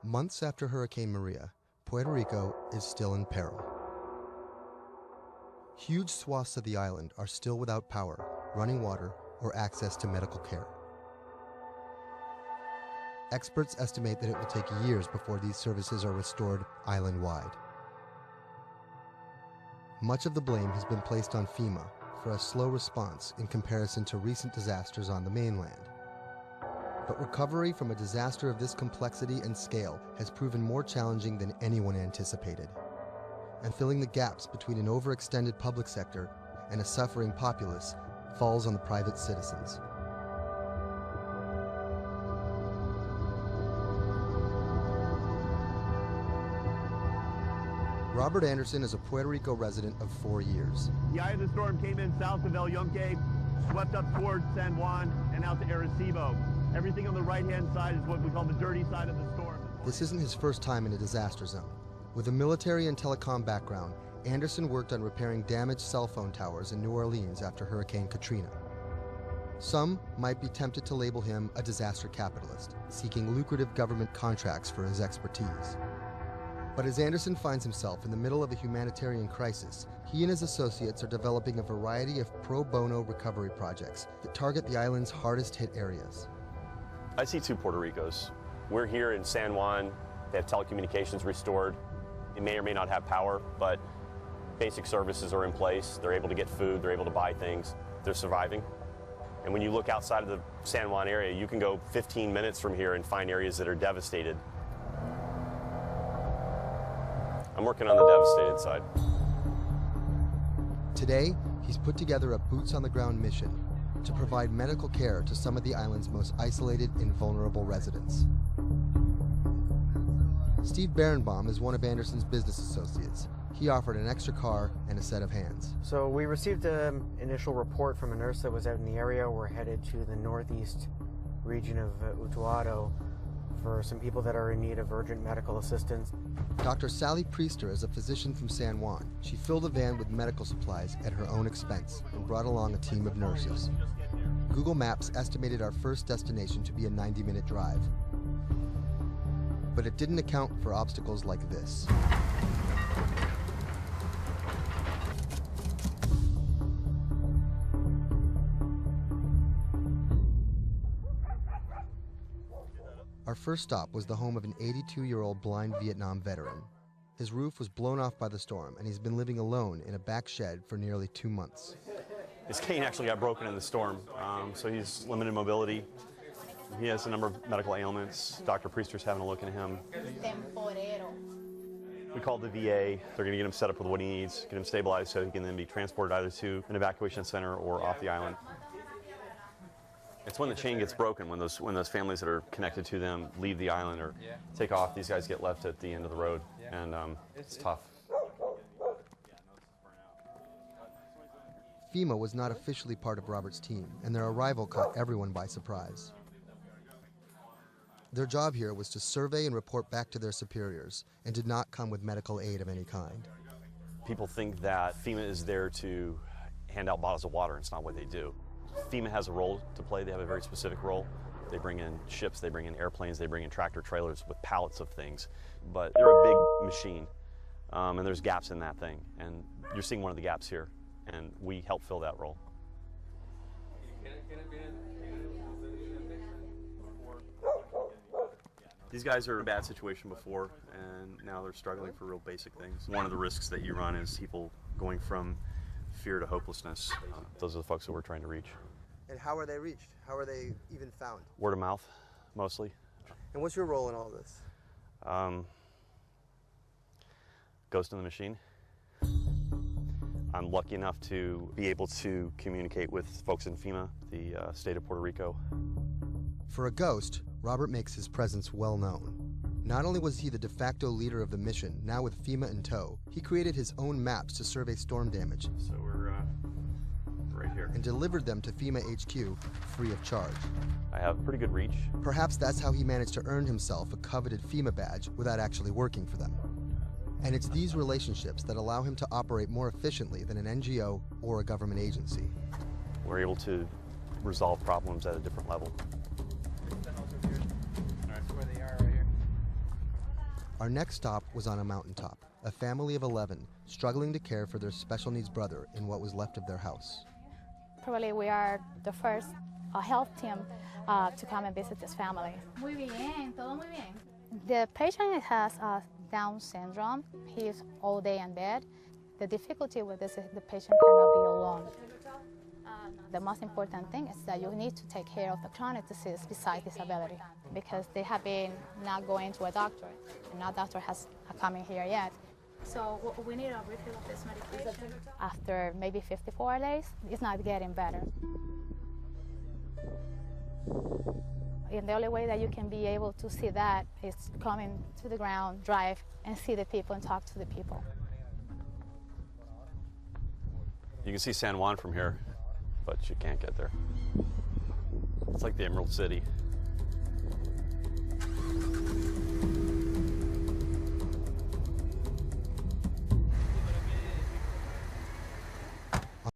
Months after Hurricane Maria, Puerto Rico is still in peril. Huge swaths of the island are still without power, running water, or access to medical care. Experts estimate that it will take years before these services are restored island-wide. Much of the blame has been placed on FEMA for a slow response in comparison to recent disasters on the mainland. But recovery from a disaster of this complexity and scale has proven more challenging than anyone anticipated. And filling the gaps between an overextended public sector and a suffering populace falls on the private citizens. Robert Anderson is a Puerto Rico resident of 4 years. The eye of the storm came in south of El Yunque, swept up towards San Juan, and out to Arecibo. Everything on the right-hand side is what we call the dirty side of the storm. This isn't his first time in a disaster zone. With a military and telecom background, Anderson worked on repairing damaged cell phone towers in New Orleans after Hurricane Katrina. Some might be tempted to label him a disaster capitalist, seeking lucrative government contracts for his expertise. But as Anderson finds himself in the middle of a humanitarian crisis, he and his associates are developing a variety of pro bono recovery projects that target the island's hardest hit areas. I see two Puerto Ricos. We're here in San Juan. They have telecommunications restored. They may or may not have power, but basic services are in place. They're able to get food, they're able to buy things. They're surviving. And when you look outside of the San Juan area, you can go 15 minutes from here and find areas that are devastated. I'm working on the devastated side. Today, he's put together a boots-on-the-ground mission to provide medical care to some of the island's most isolated and vulnerable residents. Steve Berenbaum is one of Anderson's business associates. He offered an extra car and a set of hands. So we received an initial report from a nurse that was out in the area. We're headed to the northeast region of Utuado for some people that are in need of urgent medical assistance. Dr. Sally Priester is a physician from San Juan. She filled a van with medical supplies at her own expense and brought along a team of nurses. Google Maps estimated our first destination to be a 90-minute drive. But it didn't account for obstacles like this. Our first stop was the home of an 82-year-old blind Vietnam veteran. His roof was blown off by the storm, and he's been living alone in a back shed for nearly 2 months. His cane actually got broken in the storm, so he's limited mobility. He has a number of medical ailments. Dr. Priester's having a look at him. We called the VA. They're going to get him set up with what he needs, get him stabilized so he can then be transported either to an evacuation center or off the island. It's when the chain gets broken, when those families that are connected to them leave the island or take off, these guys get left at the end of the road, and it's tough. FEMA was not officially part of Robert's team, and their arrival caught everyone by surprise. Their job here was to survey and report back to their superiors, and did not come with medical aid of any kind. People think that FEMA is there to hand out bottles of water, and it's not what they do. FEMA has a role to play. They have a very specific role. They bring in ships, they bring in airplanes, they bring in tractor trailers with pallets of things. But they're a big machine, and there's gaps in that thing. And you're seeing one of the gaps here, and we help fill that role. These guys are in a bad situation before, and now they're struggling for real basic things. One of the risks that you run is people going from fear to hopelessness. Those are the folks that we're trying to reach. And how are they reached? How are they even found? Word of mouth, mostly. And what's your role in all this? Ghost in the machine. I'm lucky enough to be able to communicate with folks in FEMA, the state of Puerto Rico. For a ghost, Robert makes his presence well known. Not only was he the de facto leader of the mission, now with FEMA in tow, he created his own maps to survey storm damage. So we're right here. And delivered them to FEMA HQ free of charge. I have pretty good reach. Perhaps that's how he managed to earn himself a coveted FEMA badge without actually working for them. And it's these relationships that allow him to operate more efficiently than an NGO or a government agency. We're able to resolve problems at a different level. Our next stop was on a mountaintop, a family of 11 struggling to care for their special needs brother in what was left of their house. Probably we are the first health team to come and visit this family. Muy bien, todo muy bien. The patient has Down syndrome. He is all day in bed. The difficulty with this is the patient cannot be alone. The most important thing is that you need to take care of the chronic disease besides disability, because they have been not going to a doctor, and no doctor has come in here yet. So we need a refill of this medication. After maybe 54 days, it's not getting better. And the only way that you can be able to see that is coming to the ground, drive, and see the people and talk to the people. You can see San Juan from here, but you can't get there. It's like the Emerald City.